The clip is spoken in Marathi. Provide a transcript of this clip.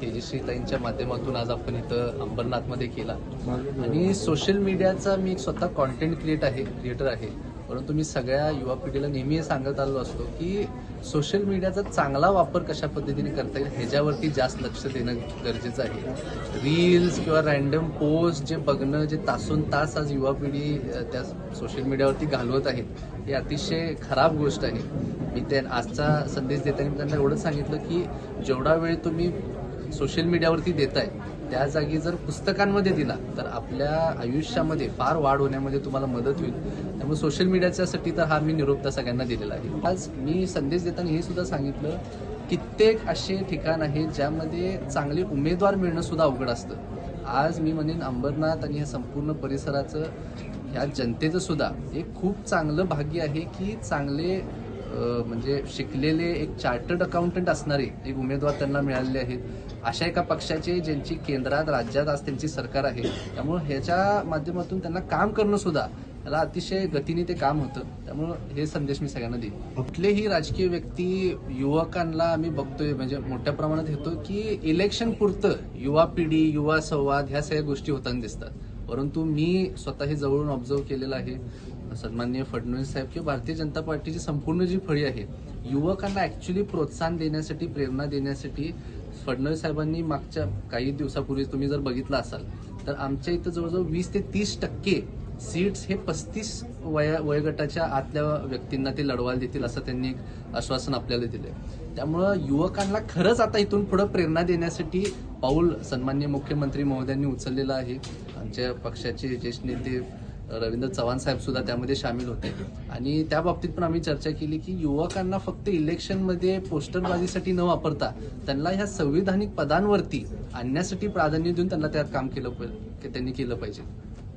तेजश्रीताईंच्या माध्यमातून आज आपण इथं अंबरनाथमध्ये केला. आणि सोशल मीडियाचा मी एक स्वतः कॉन्टेंट क्रिएटर आहे, परंतु मी सगळ्या युवा पिढीला नेहमी हे सांगत आलो असतो की सोशल मीडियाचा चांगला वापर कशा पद्धतीने करता येईल ह्याच्यावरती जास्त लक्ष देणं गरजेचं आहे. रील्स किंवा रॅन्डम पोस्ट जे बघणं, जे तासोन तास आज युवा पिढी त्या सोशल मीडियावरती घालवत आहे, ही अतिशय खराब गोष्ट आहे. मी आजचा संदेश देताना मी त्यांना एवढंच सांगितलं की जेवढा वेळ तुम्ही सोशल मीडियावरती देताय त्या जागी जर पुस्तकांमध्ये दिला तर आपल्या आयुष्यामध्ये फार वाढ होण्यामध्ये तुम्हाला मदत होईल. त्यामुळे सोशल मीडियाच्यासाठी तर हा मी निरोप सगळ्यांना दिलेला आहे. आज मी संदेश देताना हे सुद्धा सांगितलं, कित्येक असे ठिकाण आहेत ज्यामध्ये चांगले उमेदवार मिळणं सुद्धा अवघड असतं. आज मी म्हणेन अंबरनाथ आणि ह्या संपूर्ण परिसराचं, ह्या जनतेचं सुद्धा एक खूप चांगलं भाग्य आहे की चांगले म्हणजे शिकलेले एक चार्टर्ड अकाउंटंट असणारे एक उमेदवार त्यांना मिळालेले आहेत. अशा एका पक्षाचे ज्यांची केंद्रात राज्यात आज त्यांची सरकार आहे, त्यामुळं ह्याच्या माध्यमातून त्यांना काम करणं सुद्धा त्याला अतिशय गतीने ते काम होतं. त्यामुळं हे संदेश मी सगळ्यांना देईन. कुठलेही राजकीय व्यक्ती युवकांना आम्ही बघतोय म्हणजे मोठ्या प्रमाणात येतो की इलेक्शन पुरतं युवा पिढी, युवा संवाद ह्या सगळ्या गोष्टी होताना दिसतात. परंतु मी स्वतः हे जवळून ऑब्झर्व केलेलं आहे. सन्माननीय फडणवीस साहेब किंवा भारतीय जनता पार्टीची संपूर्ण जी फळी आहे, युवकांना ऍक्च्युली प्रोत्साहन देण्यासाठी, प्रेरणा देण्यासाठी फडणवीस साहेबांनी मागच्या काही दिवसापूर्वी तुम्ही जर बघितलं असाल तर आमच्या इथं जवळजवळ 20 ते 30% सीट्स हे 35 वयोगटाच्या आतल्या व्यक्तींना ते लढवायला देतील असं त्यांनी एक आश्वासन आपल्याला दिलंय. त्यामुळं युवकांना खरंच आता इथून पुढे प्रेरणा देण्यासाठी पाऊल सन्माननीय मुख्यमंत्री महोदयांनी उचललेलं आहे. आमच्या पक्षाचे ज्येष्ठ नेते रवींद्र चव्हाण साहेब सुद्धा त्यामध्ये सामील होते आणि त्या बाबतीत पण आम्ही चर्चा केली की युवकांना फक्त इलेक्शनमध्ये पोस्टरबाजीसाठी न वापरता त्यांना ह्या संविधानिक पदांवरती आणण्यासाठी प्राधान्य देऊन त्यांना त्यात काम केलं पाहिजे, त्यांनी केलं पाहिजे.